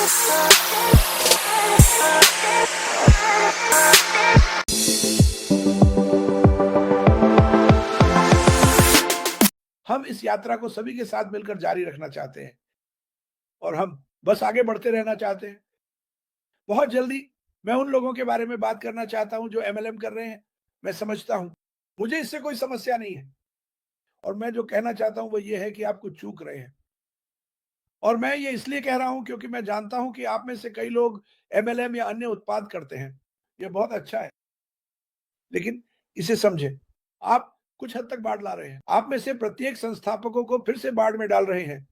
हम इस यात्रा को सभी के साथ मिलकर जारी रखना चाहते हैं और हम बस आगे बढ़ते रहना चाहते हैं। बहुत जल्दी मैं उन लोगों के बारे में बात करना चाहता हूं जो एमएलएम कर रहे हैं। मैं समझता हूं, मुझे इससे कोई समस्या नहीं है और मैं जो कहना चाहता हूं वो ये है कि आप कुछ चूक रहे हैं। और मैं ये इसलिए कह रहा हूं क्योंकि मैं जानता हूं कि आप में से कई लोग एमएलएम या अन्य उत्पाद करते हैं। ये बहुत अच्छा है, लेकिन इसे समझें, आप कुछ हद तक बाढ़ ला रहे हैं। आप में से प्रत्येक संस्थापकों को फिर से बाढ़ में डाल रहे हैं।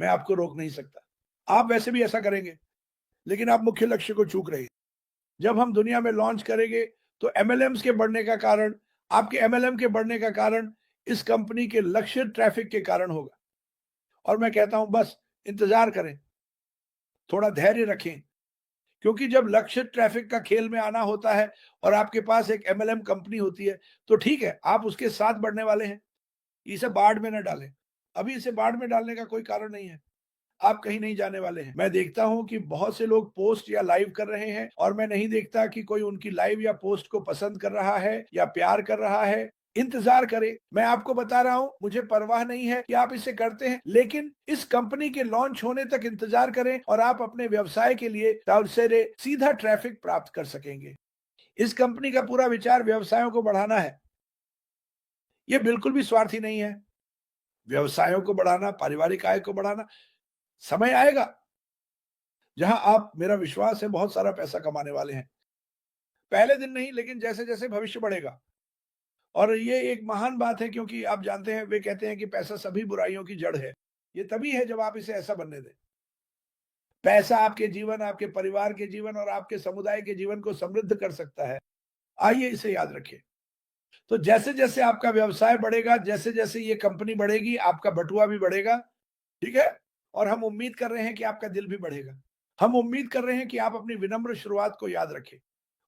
मैं आपको रोक नहीं सकता। आप वैसे भी ऐसा करेंगे, लेकिन आप मुख्य लक्ष्य को चूक रहे हैं। जब हम दुनिया में लॉन्च करेंगे, तो एमएलएम्स के बढ़ने का कारण, आपके एमएलएम के बढ़ने का कारण इस कंपनी के लक्ष्य ट्रैफिक के कारण होगा। और मैं कहता हूं बस इंतजार करें, थोड़ा धैर्य रखें, क्योंकि जब लक्ष्य ट्रैफिक का खेल में आना होता है और आपके पास एक एमएलएम कंपनी होती है, तो ठीक है, आप उसके साथ बढ़ने वाले हैं। इसे बाढ़ में न डालें। अभी इसे बाढ़ में डालने का कोई कारण नहीं है। आप कहीं नहीं जाने वाले हैं। मैं देखता हूं कि बहुत से लोग पोस्ट या लाइव कर रहे हैं और मैं नहीं देखता कि कोई उनकी लाइव या पोस्ट को पसंद कर रहा है या प्यार कर रहा है। इंतजार करें। मैं आपको बता रहा हूं, मुझे परवाह नहीं है कि आप इसे करते हैं, लेकिन इस कंपनी के लॉन्च होने तक इंतजार करें और आप अपने व्यवसाय के लिए सीधा ट्रैफिक प्राप्त कर सकेंगे। इस कंपनी का पूरा विचार व्यवसायों को बढ़ाना है। ये बिल्कुल भी स्वार्थी नहीं है। व्यवसायों को बढ़ाना, पारिवारिक आय को बढ़ाना, समय आएगा जहां आप, मेरा विश्वास है, बहुत सारा पैसा कमाने वाले हैं। पहले दिन नहीं, लेकिन जैसे-जैसे भविष्य बढ़ेगा। और ये एक महान बात है, क्योंकि आप जानते हैं, वे कहते हैं कि पैसा सभी बुराइयों की जड़ है। ये तभी है जब आप इसे ऐसा बनने दें। पैसा आपके जीवन, आपके परिवार के जीवन और आपके समुदाय के जीवन को समृद्ध कर सकता है। आइए इसे याद रखें। तो जैसे-जैसे आपका व्यवसाय बढ़ेगा, जैसे-जैसे ये कंपनी बढ़ेगी, आपका बटुआ भी बढ़ेगा, ठीक है? और हम उम्मीद कर रहे हैं कि आपका दिल भी बढ़ेगा। हम उम्मीद कर रहे हैं कि आप अपनी विनम्र शुरुआत को याद रखें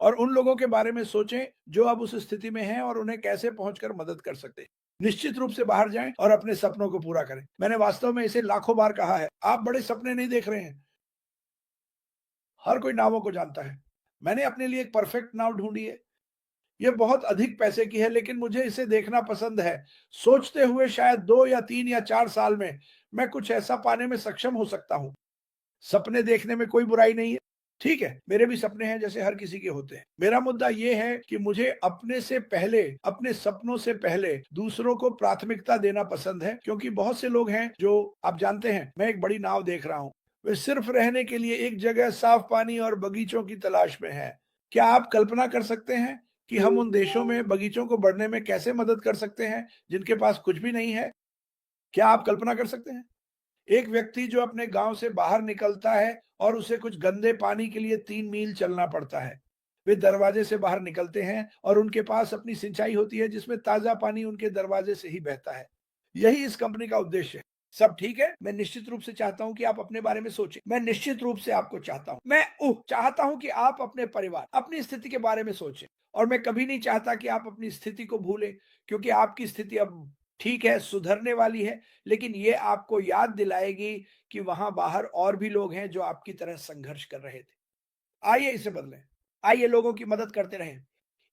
और उन लोगों के बारे में सोचें जो अब उस स्थिति में हैं और उन्हें कैसे पहुंचकर मदद कर सकते हैं। निश्चित रूप से बाहर जाएं और अपने सपनों को पूरा करें। मैंने वास्तव में इसे लाखों बार कहा है। आप बड़े सपने नहीं देख रहे हैं। हर कोई नावों को जानता है। मैंने अपने लिए एक परफेक्ट नाव ढूंढी है। ये बहुत अधिक पैसे की है, लेकिन मुझे इसे देखना पसंद है, सोचते हुए शायद 2 या 3 या 4 साल में मैं कुछ ऐसा पाने में सक्षम हो सकता हूँ। सपने देखने में कोई बुराई नहीं है। ठीक है, मेरे भी सपने हैं जैसे हर किसी के होते हैं। मेरा मुद्दा ये है कि मुझे अपने से पहले, अपने सपनों से पहले दूसरों को प्राथमिकता देना पसंद है, क्योंकि बहुत से लोग हैं जो, आप जानते हैं, मैं एक बड़ी नाव देख रहा हूँ। वे सिर्फ रहने के लिए एक जगह, साफ पानी और बगीचों की तलाश में हैं। क्या आप कल्पना कर सकते हैं कि हम उन देशों में बगीचों को बढ़ने में कैसे मदद कर सकते हैं जिनके पास कुछ भी नहीं है? क्या आप कल्पना कर सकते हैं? एक व्यक्ति जो अपने गांव से बाहर निकलता है और उसे कुछ गंदे पानी के लिए 3 मील चलना पड़ता है। वे दरवाजे से बाहर निकलते हैं और उनके पास अपनी सिंचाई होती है जिसमें ताज़ा पानी उनके दरवाजे से ही बहता है। यही इस कंपनी का उद्देश्य है। सब ठीक है? मैं निश्चित रूप से चाहता हूँ कि आप अपने बारे में सोचें। मैं निश्चित रूप से आपको चाहता हूँ। चाहता हूँ कि आप अपने परिवार, अपनी स्थिति के बारे में सोचें और मैं कभी नहीं चाहता कि आप अपनी स्थिति को भूलें, क्योंकि आपकी स्थिति अब ठीक है, सुधरने वाली है, लेकिन ये आपको याद दिलाएगी कि वहां बाहर और भी लोग हैं जो आपकी तरह संघर्ष कर रहे थे। आइए इसे बदलें। आइए लोगों की मदद करते रहें।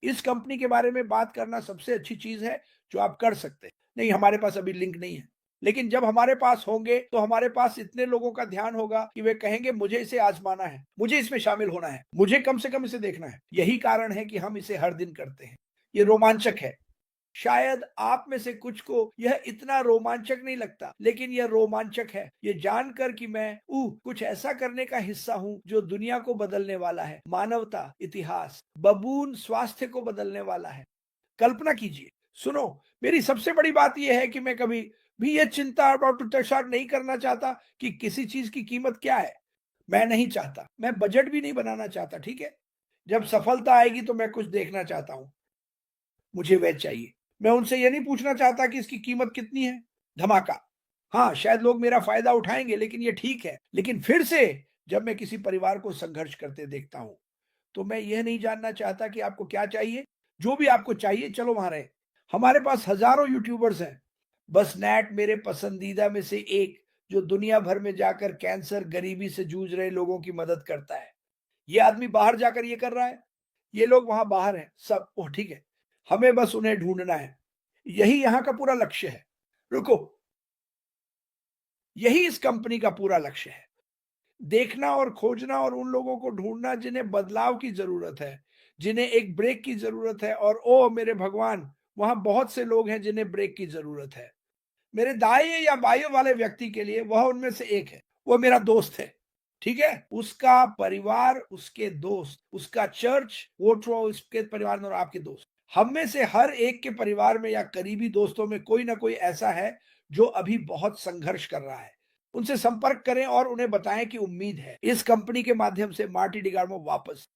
इस कंपनी के बारे में बात करना सबसे अच्छी चीज है जो आप कर सकते हैं। नहीं, हमारे पास अभी लिंक नहीं है, लेकिन जब हमारे पास होंगे तो हमारे पास इतने लोगों का ध्यान होगा कि वे कहेंगे मुझे इसे आजमाना है, मुझे इसमें शामिल होना है, मुझे कम से कम इसे देखना है। यही कारण है कि हम इसे हर दिन करते हैं। ये रोमांचक है। शायद आप में से कुछ को यह इतना रोमांचक नहीं लगता, लेकिन यह रोमांचक है, ये जानकर कि मैं कुछ ऐसा करने का हिस्सा हूं जो दुनिया को बदलने वाला है, मानवता, इतिहास, बबून स्वास्थ्य को बदलने वाला है। कल्पना कीजिए। सुनो, मेरी सबसे बड़ी बात यह है कि मैं कभी भी यह चिंता और तुषार नहीं करना चाहता कि किसी चीज की कीमत क्या है। मैं नहीं चाहता, मैं बजट भी नहीं बनाना चाहता। ठीक है, जब सफलता आएगी तो मैं कुछ देखना चाहता हूं, मुझे वह चाहिए। मैं उनसे ये नहीं पूछना चाहता कि इसकी कीमत कितनी है। धमाका। हाँ, शायद लोग मेरा फायदा उठाएंगे, लेकिन ये ठीक है। लेकिन फिर से जब मैं किसी परिवार को संघर्ष करते देखता हूं, तो मैं यह नहीं जानना चाहता कि आपको क्या चाहिए। जो भी आपको चाहिए, चलो वहां रहे। हमारे पास हजारों यूट्यूबर्स हैं, बस नैट मेरे पसंदीदा में से एक जो दुनिया भर में जाकर कैंसर, गरीबी से जूझ रहे लोगों की मदद करता है। ये आदमी बाहर जाकर ये कर रहा है, ये लोग वहाँ बाहर हैं, सब ओह! ठीक है, हमें बस उन्हें ढूँढना है। यही यहाँ का पूरा लक्ष्य है। रुको, यही इस कंपनी का पूरा लक्ष्य है। देखना और खोजना और उन लोगों को ढूँढना जिन्हें बदलाव की ज़रूरत है, जिन्हें एक ब्रेक की ज़रूरत है और ओह! मेरे भगवान! वहाँ बहुत से लोग हैं जिन्हें ब्रेक की ज़रूरत है। मेरे दाएँ या बाएँ वाले व्यक्ति के लिए वह उनमें से एक है। वो मेरा दोस्त है, ठीक है? उसका परिवार, उसके दोस्त, उसका चर्च, वो उसके परिवार में और आपके दोस्त। हम में से हर एक के परिवार में या करीबी दोस्तों में कोई ना कोई ऐसा है, जो अभी बहुत संघर्ष कर रहा है। उनसे संपर्क करें और उन्हें बताएँ कि उम्मीद है। इस कंपनी के माध्यम से मार्टी डिगार्मो वापस